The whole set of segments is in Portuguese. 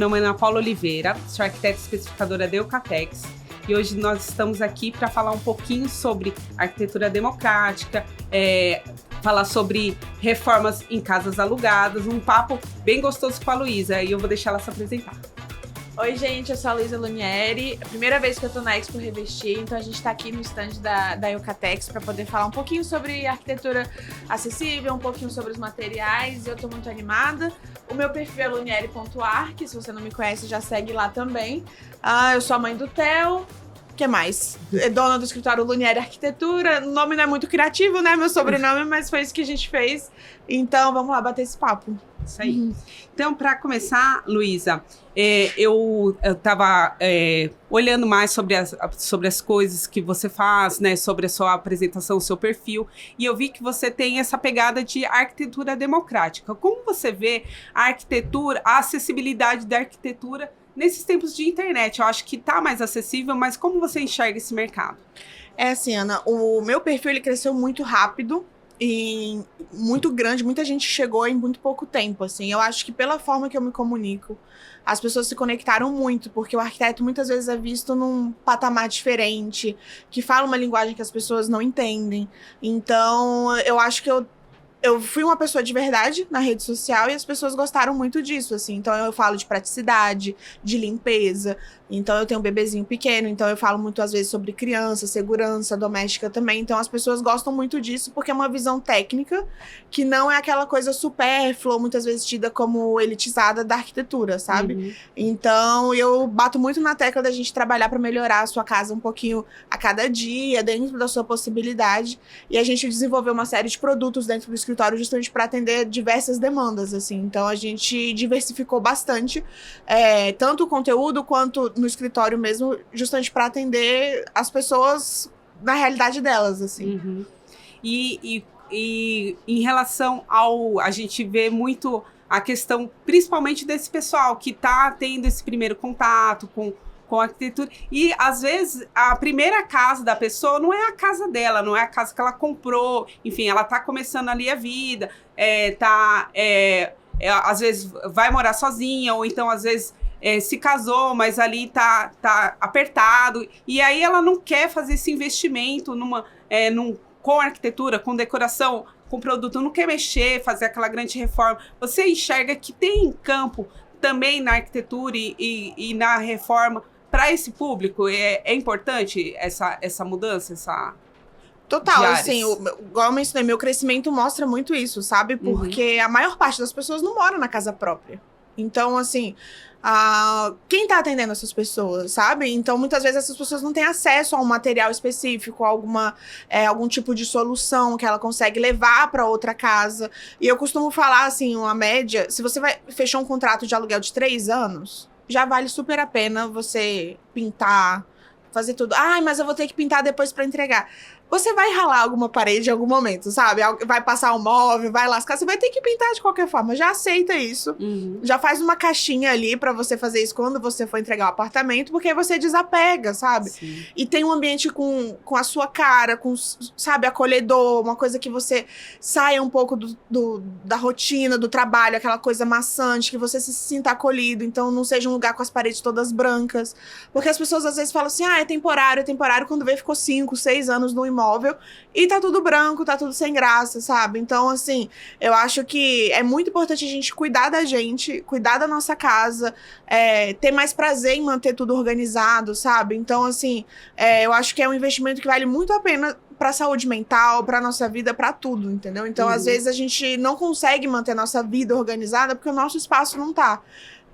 nome é Ana Paula Oliveira, sou arquiteta especificadora da Eucatex e hoje nós estamos aqui para falar um pouquinho sobre arquitetura democrática, falar sobre reformas em casas alugadas, um papo bem gostoso com a Luísa, e eu vou deixar ela se apresentar. Oi, gente, eu sou a Luísa Lunieri. É a primeira vez que eu tô na Expo Revestir, então a gente tá aqui no stand da Eucatex para poder falar um pouquinho sobre arquitetura acessível, um pouquinho sobre os materiais, e eu tô muito animada. O meu perfil é lunieri.arc, se você não me conhece, já segue lá também. Eu sou a mãe do Theo. O que mais? É dona do escritório Lunieri Arquitetura. O nome não é muito criativo, né? Meu sobrenome, mas foi isso que a gente fez. Então, vamos lá bater esse papo. Isso aí. Então, para começar, Luísa, eu estava olhando mais sobre as coisas que você faz, né? Sobre a sua apresentação, o seu perfil. E eu vi que você tem essa pegada de arquitetura democrática. Como você vê a arquitetura, a acessibilidade da arquitetura nesses tempos de internet? Eu acho que está mais acessível, mas como você enxerga esse mercado? Assim, Ana, o meu perfil ele cresceu muito rápido e muito grande. Muita gente chegou em muito pouco tempo, assim. Eu acho que pela forma que eu me comunico, as pessoas se conectaram muito, porque o arquiteto muitas vezes é visto num patamar diferente, que fala uma linguagem que as pessoas não entendem. Então, eu acho que eu fui uma pessoa de verdade na rede social e as pessoas gostaram muito disso, assim. Então, eu falo de praticidade, de limpeza. Então, eu tenho um bebezinho pequeno, então eu falo muito, às vezes, sobre criança, segurança doméstica também. Então, as pessoas gostam muito disso porque é uma visão técnica que não é aquela coisa supérflua, muitas vezes tida como elitizada da arquitetura, sabe? Uhum. Então, eu bato muito na tecla da gente trabalhar para melhorar a sua casa um pouquinho a cada dia, dentro da sua possibilidade. E a gente desenvolveu uma série de produtos dentro do escritório justamente para atender diversas demandas, assim. Então, a gente diversificou bastante, tanto o conteúdo quanto no escritório mesmo, justamente para atender as pessoas na realidade delas, assim. Uhum. E em relação a gente vê muito a questão, principalmente desse pessoal que está tendo esse primeiro contato com a arquitetura, e às vezes a primeira casa da pessoa não é a casa dela, não é a casa que ela comprou, enfim, ela está começando ali a vida, às vezes vai morar sozinha, ou então às vezes se casou, mas ali tá apertado, e aí ela não quer fazer esse investimento com arquitetura, com decoração, com produto, não quer mexer, fazer aquela grande reforma. Você enxerga que tem campo também na arquitetura e na reforma para esse público? É importante essa mudança, Total, assim, igual eu mencionei, meu crescimento mostra muito isso, sabe? Porque a maior parte das pessoas não mora na casa própria. Então, assim, quem tá atendendo essas pessoas, sabe? Então, muitas vezes essas pessoas não têm acesso a um material específico, a algum tipo de solução que ela consegue levar para outra casa. E eu costumo falar, assim, uma média, se você fechar um contrato de aluguel de 3 anos, já vale super a pena você pintar, fazer tudo. Mas eu vou ter que pintar depois para entregar. Você vai ralar alguma parede em algum momento, sabe? Vai passar um móvel, vai lascar, você vai ter que pintar de qualquer forma. Já aceita isso. Uhum. Já faz uma caixinha ali pra você fazer isso quando você for entregar o apartamento, porque aí você desapega, sabe? Sim. E tem um ambiente com a sua cara, sabe, acolhedor, uma coisa que você saia um pouco da rotina, do trabalho, aquela coisa maçante, que você se sinta acolhido. Então, não seja um lugar com as paredes todas brancas. Porque as pessoas às vezes falam assim, é temporário, quando vê ficou 5, 6 anos no imóvel e tá tudo branco, tá tudo sem graça, sabe? Então, assim, eu acho que é muito importante a gente cuidar da gente, cuidar da nossa casa, ter mais prazer em manter tudo organizado, sabe? Então, assim, eu acho que é um investimento que vale muito a pena pra saúde mental, pra nossa vida, pra tudo, entendeu? Então, às vezes, a gente não consegue manter nossa vida organizada porque o nosso espaço não tá.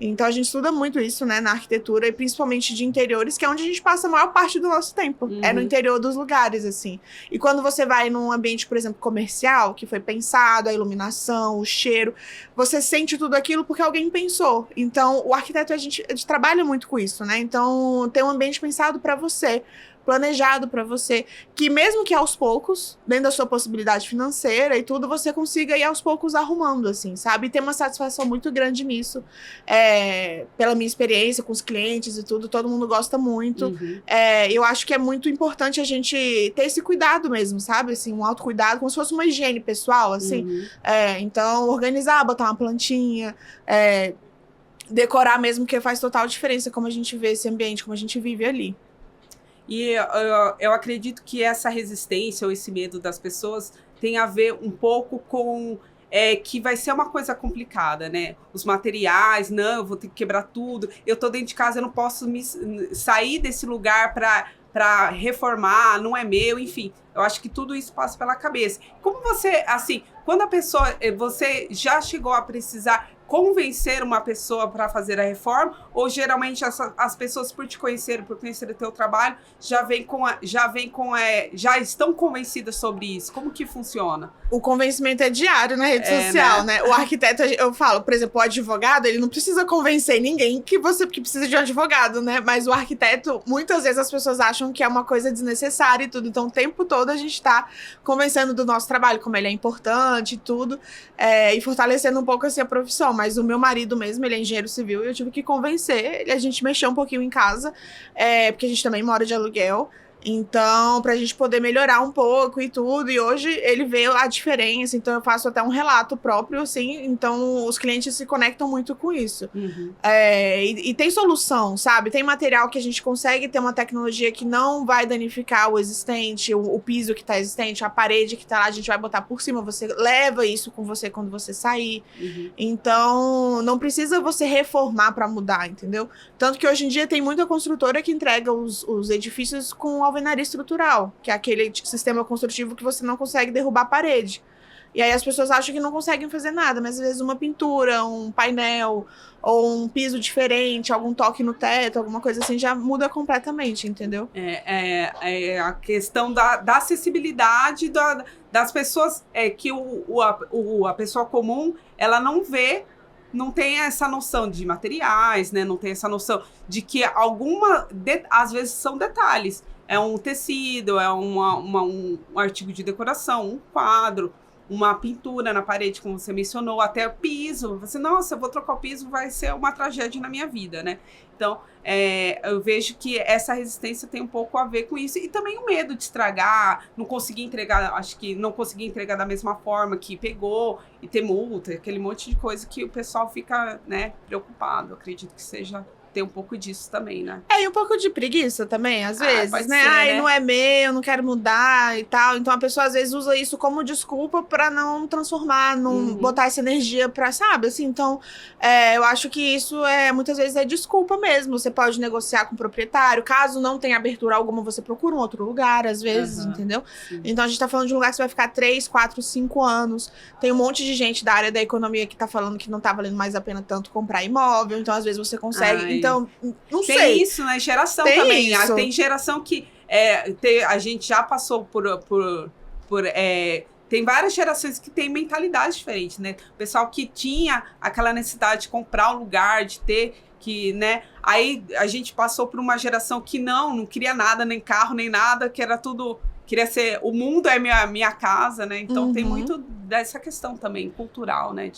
Então, a gente estuda muito isso, né, na arquitetura, e principalmente de interiores, que é onde a gente passa a maior parte do nosso tempo. É no interior dos lugares, assim. E quando você vai num ambiente, por exemplo, comercial, que foi pensado, a iluminação, o cheiro, você sente tudo aquilo porque alguém pensou. Então, o arquiteto, a gente trabalha muito com isso, né? Então, tem um ambiente pensado para você, planejado para você, que mesmo que aos poucos, dentro da sua possibilidade financeira e tudo, você consiga ir aos poucos arrumando, assim, sabe? E ter uma satisfação muito grande nisso. Pela minha experiência com os clientes e tudo, todo mundo gosta muito. Eu acho que é muito importante a gente ter esse cuidado mesmo, sabe? Assim, um autocuidado, como se fosse uma higiene pessoal, assim. Então, organizar, botar uma plantinha, decorar mesmo, porque faz total diferença como a gente vê esse ambiente, como a gente vive ali. E eu acredito que essa resistência ou esse medo das pessoas tem a ver um pouco com que vai ser uma coisa complicada, né? Os materiais, não, eu vou ter que quebrar tudo. Eu tô dentro de casa, eu não posso sair desse lugar para reformar, não é meu, enfim. Eu acho que tudo isso passa pela cabeça. Como você, assim, quando a pessoa, você já chegou a precisar convencer uma pessoa para fazer a reforma, ou geralmente as pessoas, por te conhecer, por conhecer o teu trabalho, já estão convencidas sobre isso? Como que funciona? O convencimento é diário na rede social, né? O arquiteto, eu falo, por exemplo, o advogado, ele não precisa convencer ninguém que precisa de um advogado, né? Mas o arquiteto, muitas vezes as pessoas acham que é uma coisa desnecessária e tudo. Então, o tempo todo a gente tá convencendo do nosso trabalho, como ele é importante e tudo, e fortalecendo um pouco assim a profissão. Mas o meu marido mesmo, ele é engenheiro civil, e eu tive que convencer ele, a gente mexeu um pouquinho em casa, porque a gente também mora de aluguel. Então, pra gente poder melhorar um pouco e tudo, e hoje ele vê a diferença, então eu faço até um relato próprio, assim, então os clientes se conectam muito com isso. Uhum. E tem solução, sabe? Tem material que a gente consegue ter uma tecnologia que não vai danificar o existente, o piso que tá existente, a parede que tá lá, a gente vai botar por cima, você leva isso com você quando você sair. Uhum. Então, não precisa você reformar pra mudar, entendeu? Tanto que hoje em dia tem muita construtora que entrega os edifícios com alvenaria estrutural, que é aquele sistema construtivo que você não consegue derrubar a parede. E aí as pessoas acham que não conseguem fazer nada, mas às vezes uma pintura, um painel, ou um piso diferente, algum toque no teto, alguma coisa assim, já muda completamente, entendeu? É a questão da acessibilidade das pessoas, que a pessoa comum, ela não vê, não tem essa noção de materiais, né? Não tem essa noção de que às vezes são detalhes. É um tecido, é um artigo de decoração, um quadro, uma pintura na parede, como você mencionou, até o piso. Você, nossa, eu vou trocar o piso, vai ser uma tragédia na minha vida, né? Então, eu vejo que essa resistência tem um pouco a ver com isso. E também o medo de estragar, não conseguir entregar, acho que não conseguir entregar da mesma forma que pegou, e ter multa, aquele monte de coisa que o pessoal fica, né, preocupado. Eu acredito que tem um pouco disso também, né? E um pouco de preguiça também, às vezes, pode né? ser, Ai, né? não é meu, não quero mudar e tal. Então a pessoa às vezes usa isso como desculpa pra não transformar, não botar essa energia pra, sabe? Assim, então, eu acho que isso muitas vezes é desculpa mesmo. Você pode negociar com o proprietário. Caso não tenha abertura alguma, você procura um outro lugar, às vezes, entendeu? Sim. Então a gente tá falando de um lugar que você vai ficar 3, 4, 5 anos. Tem um monte de gente da área da economia que tá falando que não tá valendo mais a pena tanto comprar imóvel. Então, às vezes, você consegue. Ai. Então, não sei. Tem isso, né? Geração Tem também. isso. Tem geração que a gente já passou tem várias gerações que têm mentalidade diferente, né? O pessoal que tinha aquela necessidade de comprar um lugar, de ter que, né? Aí a gente passou por uma geração que não queria nada, nem carro, nem nada, que era tudo... Queria ser... O mundo é minha casa, né? Então tem muito dessa questão também, cultural, né?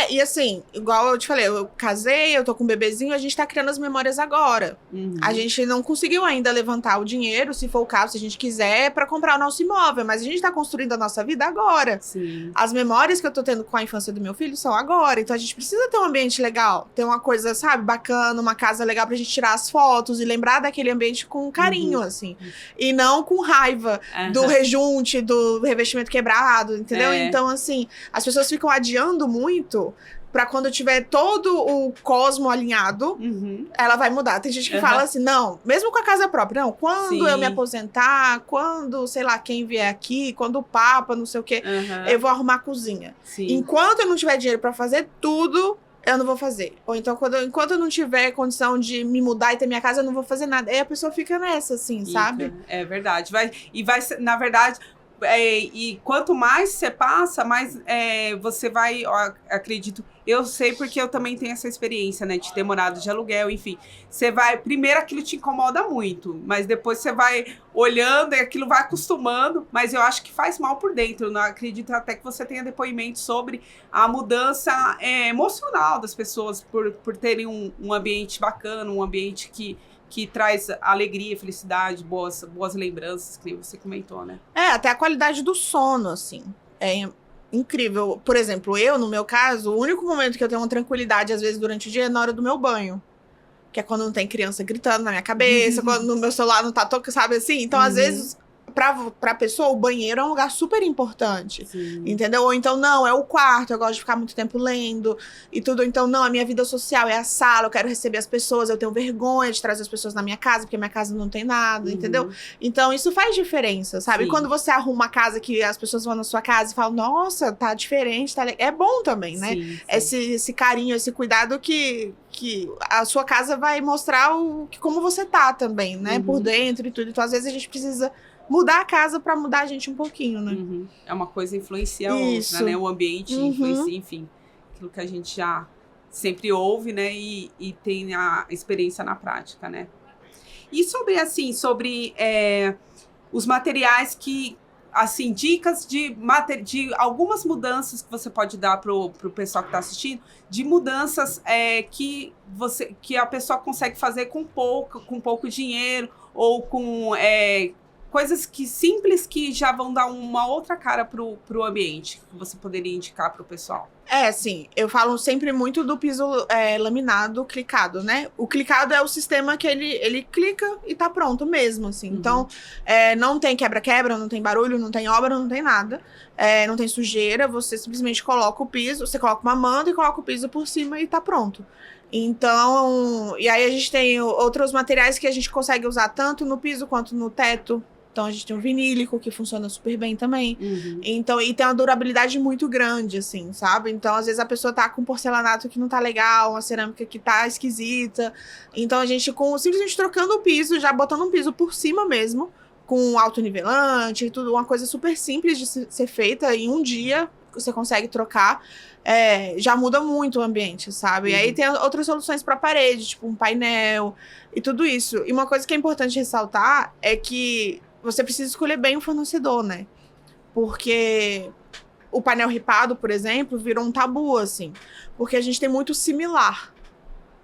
E assim, igual eu te falei, eu casei, eu tô com um bebezinho, a gente tá criando as memórias agora. A gente não conseguiu ainda levantar o dinheiro, se for o caso, se a gente quiser, pra comprar o nosso imóvel. Mas a gente tá construindo a nossa vida agora. Sim. As memórias que eu tô tendo com a infância do meu filho são agora. Então a gente precisa ter um ambiente legal. Ter uma coisa, sabe, bacana, uma casa legal pra gente tirar as fotos e lembrar daquele ambiente com carinho, assim. E não com raiva. Do rejunte, do revestimento quebrado, entendeu? Então, assim, as pessoas ficam adiando muito pra quando tiver todo o cosmo alinhado, ela vai mudar. Tem gente que fala assim, não, mesmo com a casa própria, não, quando eu me aposentar, quando, sei lá, quem vier aqui, quando o Papa, não sei o quê, eu vou arrumar a cozinha. Sim. Enquanto eu não tiver dinheiro pra fazer tudo, eu não vou fazer. Ou então, enquanto eu não tiver condição de me mudar e ter minha casa, eu não vou fazer nada. Aí a pessoa fica nessa, assim, sabe? É verdade. Na verdade, e quanto mais você passa, mais você vai, acredito, eu sei porque eu também tenho essa experiência, né, de ter morado de aluguel, enfim. Você vai, primeiro aquilo te incomoda muito, mas depois você vai olhando e aquilo vai acostumando, mas eu acho que faz mal por dentro. Eu não acredito até que você tenha depoimento sobre a mudança emocional das pessoas por terem um ambiente bacana, um ambiente que traz alegria, felicidade, boas lembranças, que nem você comentou, né? Até a qualidade do sono, assim. incrível. Por exemplo, eu, no meu caso, o único momento que eu tenho uma tranquilidade, às vezes, durante o dia, é na hora do meu banho. Que é quando não tem criança gritando na minha cabeça, quando o meu celular não tá tocando, sabe assim? Então, às vezes, pra pessoa, o banheiro é um lugar super importante. Sim. Entendeu? Ou então, não, é o quarto, eu gosto de ficar muito tempo lendo e tudo. Então, não, a minha vida social é a sala, eu quero receber as pessoas, eu tenho vergonha de trazer as pessoas na minha casa, porque minha casa não tem nada, entendeu? Então, isso faz diferença, sabe? Sim. E quando você arruma uma casa que as pessoas vão na sua casa e falam, nossa, tá diferente, tá é bom também, né? Sim, sim. Esse carinho, esse cuidado que a sua casa vai mostrar como você tá também, né? Por dentro e tudo. Então, às vezes, a gente precisa mudar a casa pra mudar a gente um pouquinho, né? É uma coisa influencia a outra, né? O ambiente influencia, enfim. Aquilo que a gente já sempre ouve, né? E tem a experiência na prática, né? E sobre, assim, os materiais que, assim, dicas de algumas mudanças que você pode dar pro pessoal que está assistindo, de mudanças que a pessoa consegue fazer com pouco dinheiro, ou com coisas simples que já vão dar uma outra cara pro ambiente, que você poderia indicar pro pessoal. Sim, eu falo sempre muito do piso laminado clicado, né? O clicado é o sistema que ele clica e tá pronto mesmo, assim. Então, não tem quebra-quebra, não tem barulho, não tem obra, não tem nada. Não tem sujeira, você simplesmente coloca o piso, você coloca uma manta e coloca o piso por cima e tá pronto. Então, e aí a gente tem outros materiais que a gente consegue usar tanto no piso quanto no teto. Então, a gente tem o vinílico, que funciona super bem também. Então, e tem uma durabilidade muito grande, assim, sabe? Então, às vezes, a pessoa tá com porcelanato que não tá legal, uma cerâmica que tá esquisita. Então, a gente, simplesmente trocando o piso, já botando um piso por cima mesmo, com autonivelante e tudo, uma coisa super simples de ser feita. Em um dia, você consegue trocar. Já muda muito o ambiente, sabe? E aí tem outras soluções para parede, tipo um painel e tudo isso. E uma coisa que é importante ressaltar é que você precisa escolher bem o fornecedor, né? Porque o painel ripado, por exemplo, virou um tabu, assim. Porque a gente tem muito similar.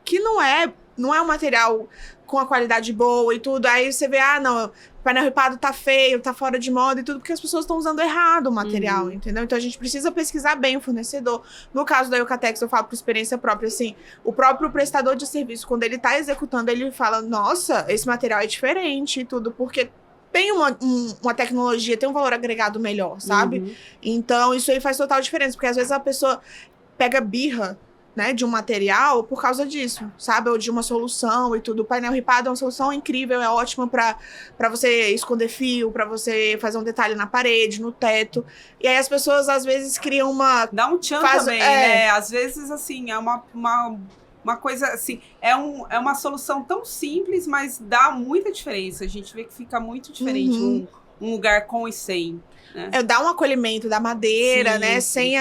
Que não é um material com a qualidade boa e tudo. Aí você vê, não, o painel ripado tá feio, tá fora de moda e tudo, porque as pessoas estão usando errado o material, entendeu? Então a gente precisa pesquisar bem o fornecedor. No caso da Eucatex, eu falo por experiência própria, assim, o próprio prestador de serviço, quando ele tá executando, ele fala, nossa, esse material é diferente e tudo, porque tem uma tecnologia, tem um valor agregado melhor, sabe? Então, isso aí faz total diferença, porque às vezes a pessoa pega birra, né, de um material por causa disso, sabe? Ou de uma solução e tudo. O painel ripado é uma solução incrível, é ótima pra você esconder fio, pra você fazer um detalhe na parede, no teto. E aí as pessoas, às vezes, criam Dá um tchan também, né? Às vezes, assim, é uma coisa, assim, é uma solução tão simples, mas dá muita diferença. A gente vê que fica muito diferente um lugar com e sem, né? Dá um acolhimento da madeira, né? Sem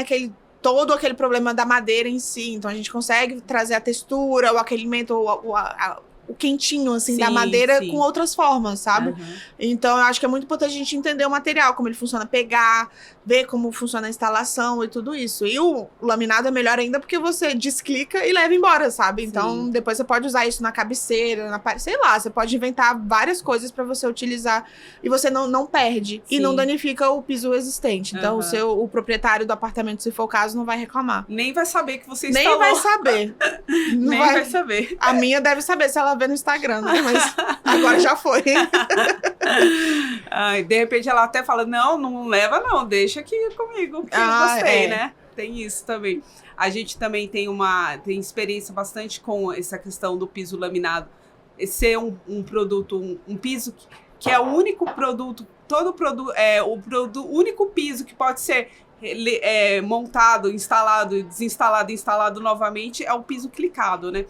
todo aquele problema da madeira em si. Então, a gente consegue trazer a textura, o acolhimento, o quentinho, assim, da madeira com outras formas, sabe? Então, eu acho que é muito importante a gente entender o material, como ele funciona, pegar, ver como funciona a instalação e tudo isso. E o laminado é melhor ainda porque você desclica e leva embora, sabe? Então, depois você pode usar isso na cabeceira, na parede, sei lá, você pode inventar várias coisas pra você utilizar e você não perde e não danifica o piso existente. Então, o proprietário do apartamento, se for o caso, não vai reclamar. Nem vai saber que você instalou. Nem vai saber. Nem vai saber. A minha deve saber se ela vê no Instagram, né? Mas agora já foi. De repente ela até fala, não leva não, deixa aqui comigo, porque eu gostei, né? Tem isso também. A gente também tem experiência bastante com essa questão do piso laminado. Ser um produto, um piso que é o único produto, o único piso que pode ser montado, instalado, desinstalado, instalado novamente, é o piso clicado, né?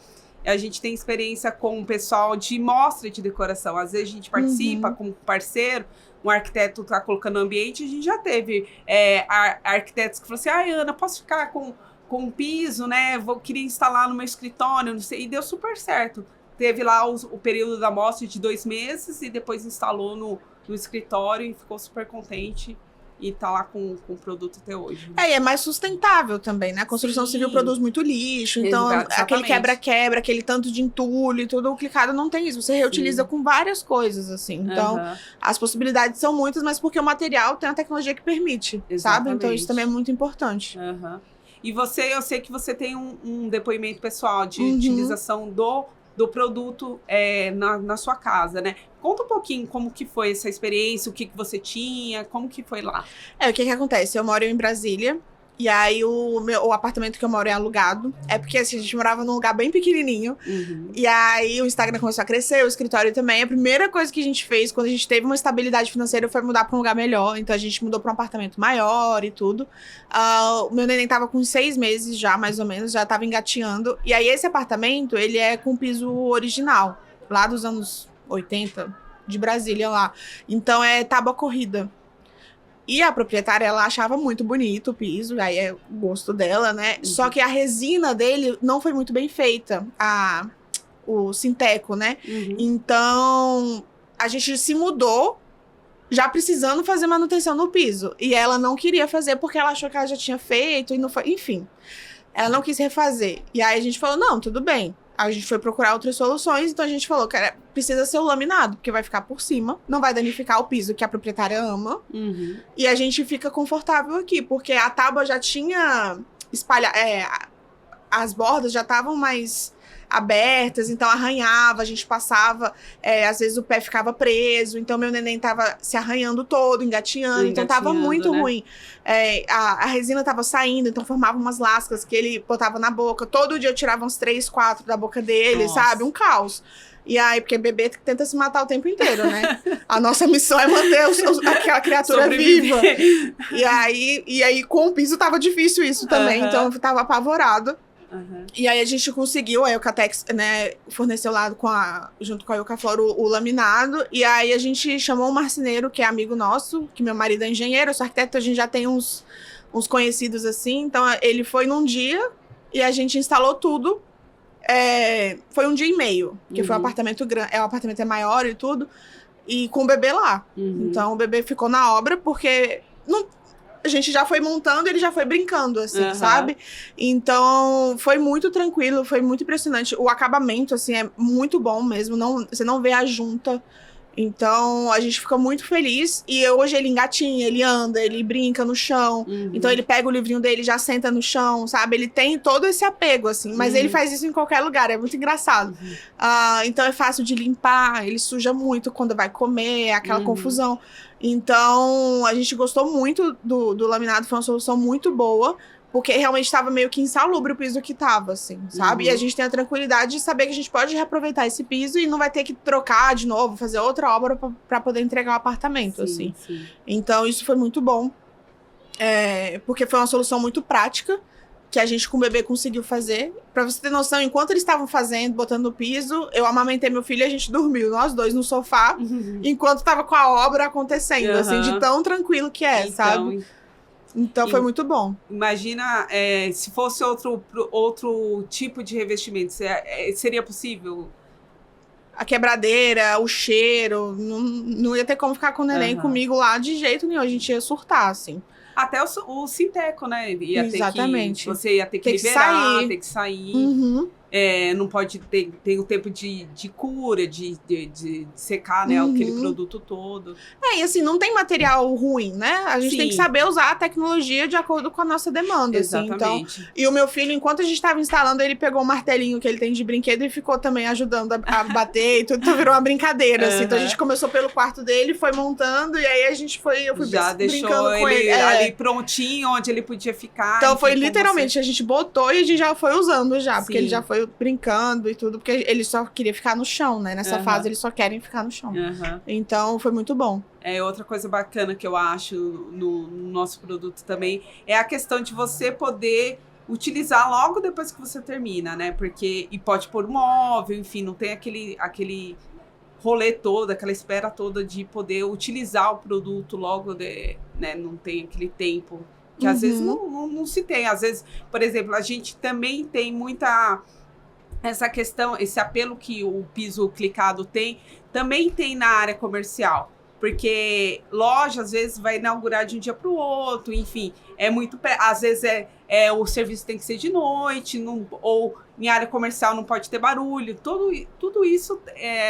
A gente tem experiência com o pessoal de mostra de decoração. Às vezes a gente participa com um parceiro, um arquiteto está colocando no ambiente. A gente já teve arquitetos que falaram assim, Ana, posso ficar com um piso, né? Queria instalar no meu escritório, não sei. E deu super certo. Teve lá o período da mostra de 2 meses e depois instalou no escritório e ficou super contente. e tá lá com o produto até hoje. E é mais sustentável também, né? A construção civil produz muito lixo, então Exatamente. aquele quebra-quebra, aquele tanto de entulho e tudo, o Clicado não tem isso. Você reutiliza com várias coisas, assim. Então, as possibilidades são muitas, mas porque o material tem a tecnologia que permite, sabe? Então, isso também é muito importante. E você, eu sei que você tem um depoimento pessoal de utilização do produto na sua casa, né? Conta um pouquinho como que foi essa experiência, o que você tinha, como que foi lá. O que acontece? Eu moro em Brasília, e aí o apartamento que eu moro é alugado. É porque assim, a gente morava num lugar bem pequenininho, e aí o Instagram começou a crescer, o escritório também. A primeira coisa que a gente fez, quando a gente teve uma estabilidade financeira, foi mudar para um lugar melhor. Então a gente mudou para um apartamento maior e tudo. O meu neném tava com 6 meses já, mais ou menos, já tava engateando. E aí esse apartamento, ele é com piso original, lá dos anos 80, de Brasília lá. Então é tábua corrida. E a proprietária, ela achava muito bonito o piso, aí é o gosto dela, né? Só que a resina dele não foi muito bem feita, o sinteco, né? Então, a gente se mudou já precisando fazer manutenção no piso. E ela não queria fazer porque ela achou que ela já tinha feito e não foi... Enfim, ela não quis refazer. E aí a gente falou, não, tudo bem. A gente foi procurar outras soluções, então a gente falou, cara, precisa ser o laminado, porque vai ficar por cima, não vai danificar o piso que a proprietária ama, e a gente fica confortável aqui, porque a tábua já tinha as bordas já estavam mais abertas, então arranhava, a gente passava, às vezes o pé ficava preso, então meu neném tava se arranhando todo, engatinhando, então tava muito ruim. A resina tava saindo, então formava umas lascas que ele botava na boca, todo dia eu tirava uns 3, 4 da boca dele, sabe? Um caos. E aí, porque bebê tenta se matar o tempo inteiro, né? A nossa missão é manter aquela criatura viva. E aí, com o piso tava difícil isso também, então eu tava apavorado. E aí a gente conseguiu, a Eucatex, né, forneceu lá junto com a Eucaflor o laminado, e aí a gente chamou um marceneiro, que é amigo nosso, que meu marido é engenheiro, eu sou arquiteto, a gente já tem uns conhecidos assim, então ele foi num dia e a gente instalou tudo, foi 1 dia e meio, porque foi um apartamento grande, o apartamento é maior e tudo, e com o bebê lá. Então o bebê ficou na obra, porque a gente já foi montando, ele já foi brincando, assim, sabe? Então, foi muito tranquilo, foi muito impressionante. O acabamento, assim, é muito bom mesmo. Você não vê a junta. Então, a gente fica muito feliz. E hoje ele engatinha, ele anda, ele brinca no chão. Então, ele pega o livrinho dele e já senta no chão, sabe? Ele tem todo esse apego, assim. Mas ele faz isso em qualquer lugar, é muito engraçado. Então, é fácil de limpar, ele suja muito quando vai comer, aquela confusão. Então, a gente gostou muito do laminado, foi uma solução muito boa. Porque realmente estava meio que insalubre o piso que tava, assim, sabe? E a gente tem a tranquilidade de saber que a gente pode reaproveitar esse piso e não vai ter que trocar de novo, fazer outra obra para poder entregar o apartamento, assim. Então, isso foi muito bom. Porque foi uma solução muito prática que a gente com o bebê conseguiu fazer. Pra você ter noção, enquanto eles estavam fazendo, botando no piso, eu amamentei meu filho e a gente dormiu, nós dois no sofá, enquanto tava com a obra acontecendo, assim, de tão tranquilo que sabe? Então foi muito bom. Imagina, se fosse outro tipo de revestimento, seria possível? A quebradeira, o cheiro, não ia ter como ficar com o neném comigo lá de jeito nenhum, a gente ia surtar, assim. Até o sinteco, né? Exatamente. Você ia ter que liberar, ter que sair. Não pode ter o tempo de cura, de secar, né, aquele produto todo. E assim, não tem material ruim, né? A gente tem que saber usar a tecnologia de acordo com a nossa demanda. Exatamente. Assim, então, e o meu filho, enquanto a gente estava instalando, ele pegou um martelinho que ele tem de brinquedo e ficou também ajudando a bater e tudo. Então virou uma brincadeira, assim. Então a gente começou pelo quarto dele, foi montando, e aí eu fui já brincando com ele. Ali prontinho, onde ele podia ficar. Então foi literalmente, a gente botou e a gente já foi usando já, porque ele já foi brincando e tudo, porque ele só queria ficar no chão, né? Nessa fase eles só querem ficar no chão. Então foi muito bom. Outra coisa bacana que eu acho no nosso produto também é a questão de você poder utilizar logo depois que você termina, né? E pode pôr móvel, enfim, não tem aquele rolê todo, aquela espera toda de poder utilizar o produto logo, né? Não tem aquele tempo que às vezes não se tem. Às vezes, por exemplo, a gente também tem muita essa questão, esse apelo que o piso clicado tem, também tem na área comercial. Porque loja, às vezes, vai inaugurar de um dia para o outro, enfim. Às vezes o serviço tem que ser de noite, ou em área comercial não pode ter barulho. Tudo isso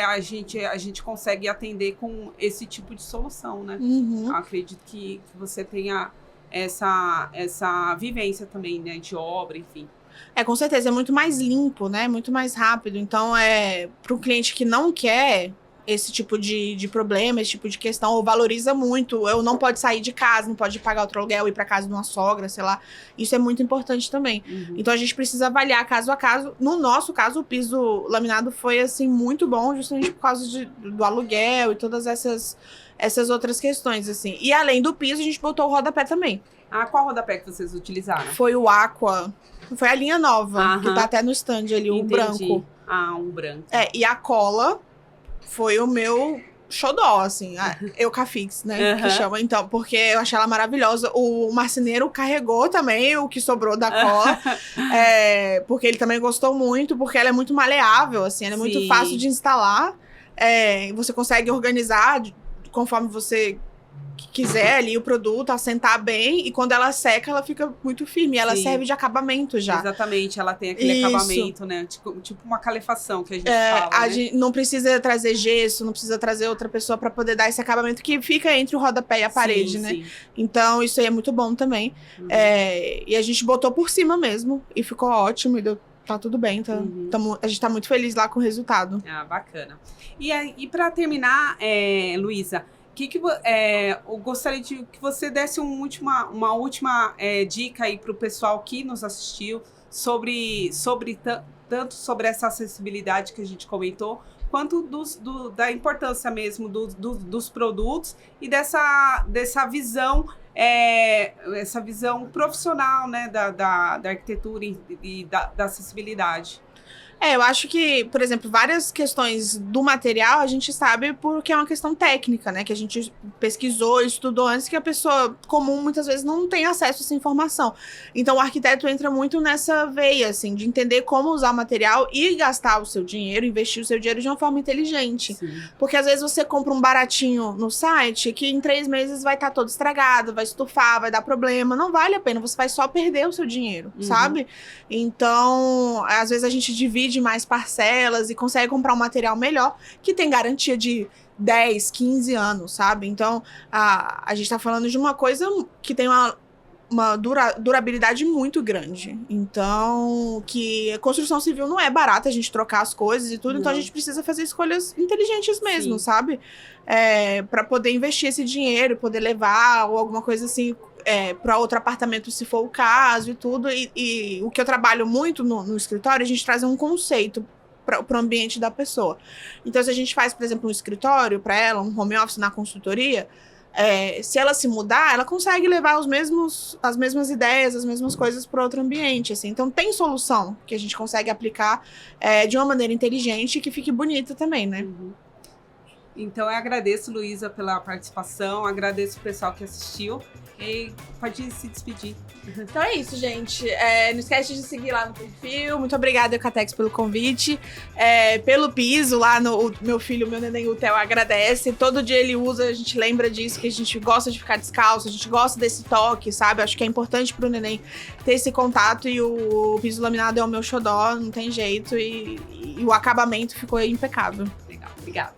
a gente consegue atender com esse tipo de solução, né? Uhum. Eu acredito que você tenha essa vivência também, né? De obra, enfim. Com certeza, é muito mais limpo, né? Muito mais rápido. Então, para o cliente que não quer esse tipo de problema, esse tipo de questão, ou valoriza muito, ou não pode sair de casa, não pode pagar outro aluguel, ir para casa de uma sogra, sei lá. Isso é muito importante também. Uhum. Então, a gente precisa avaliar caso a caso. No nosso caso, o piso laminado foi, assim, muito bom, justamente por causa do aluguel e todas essas outras questões, assim. E além do piso, a gente botou o rodapé também. Qual rodapé que vocês utilizaram? Foi o Aqua. Foi a linha nova, que tá até no stand ali, Entendi. o branco. Um branco. E a cola foi o meu xodó, assim, a Eucafix, né, que chama, então, porque eu achei ela maravilhosa. O marceneiro carregou também o que sobrou da cola, porque ele também gostou muito, porque ela é muito maleável, assim, ela é muito fácil de instalar, você consegue organizar conforme você quiser ali o produto, assentar bem, e quando ela seca, ela fica muito firme. Ela serve de acabamento já. Exatamente, ela tem aquele acabamento, né? Tipo uma calefação que a gente fala, a né? gente não precisa trazer gesso, não precisa trazer outra pessoa para poder dar esse acabamento que fica entre o rodapé e a parede, né? Então, isso aí é muito bom também. Uhum. E a gente botou por cima mesmo, e ficou ótimo, e tá tudo bem, a gente tá muito feliz lá com o resultado. Bacana. E para terminar, Luísa, eu gostaria de que você desse uma última dica aí para o pessoal que nos assistiu tanto sobre essa acessibilidade que a gente comentou, quanto da importância mesmo dos produtos e dessa visão, essa visão profissional, né, da arquitetura e da acessibilidade. Eu acho que, por exemplo, várias questões do material a gente sabe porque é uma questão técnica, né? Que a gente pesquisou, estudou antes, que a pessoa comum muitas vezes não tem acesso a essa informação. Então, o arquiteto entra muito nessa veia, assim, de entender como usar o material e gastar o seu dinheiro, investir o seu dinheiro de uma forma inteligente. Sim. Porque às vezes você compra um baratinho no site que em 3 meses vai estar todo estragado, vai estufar, vai dar problema. Não vale a pena, você vai só perder o seu dinheiro, sabe? Então, às vezes a gente divide mais parcelas e consegue comprar um material melhor que tem garantia de 10, 15 anos, sabe? Então, a gente tá falando de uma coisa que tem uma durabilidade muito grande. Então, que a construção civil não é barata a gente trocar as coisas e tudo, então a gente precisa fazer escolhas inteligentes mesmo, sabe? Para poder investir esse dinheiro, poder levar ou alguma coisa assim para outro apartamento, se for o caso e tudo. E o que eu trabalho muito no escritório, a gente traz um conceito para o ambiente da pessoa. Então, se a gente faz, por exemplo, um escritório para ela, um home office na consultoria, se ela se mudar, ela consegue levar as mesmas ideias, as mesmas coisas para outro ambiente, assim. Então, tem solução que a gente consegue aplicar de uma maneira inteligente e que fique bonita também, né? Uhum. Então, eu agradeço, Luísa, pela participação, agradeço o pessoal que assistiu e pode se despedir. Então é isso, gente. Não esquece de seguir lá no perfil. Muito obrigada, Eucatex, pelo convite. Pelo piso lá, meu filho, meu neném, o Theo, agradece. Todo dia ele usa, a gente lembra disso, que a gente gosta de ficar descalço, a gente gosta desse toque, sabe? Acho que é importante pro neném ter esse contato e o piso laminado é o meu xodó, não tem jeito. E o acabamento ficou impecável. Legal, obrigada.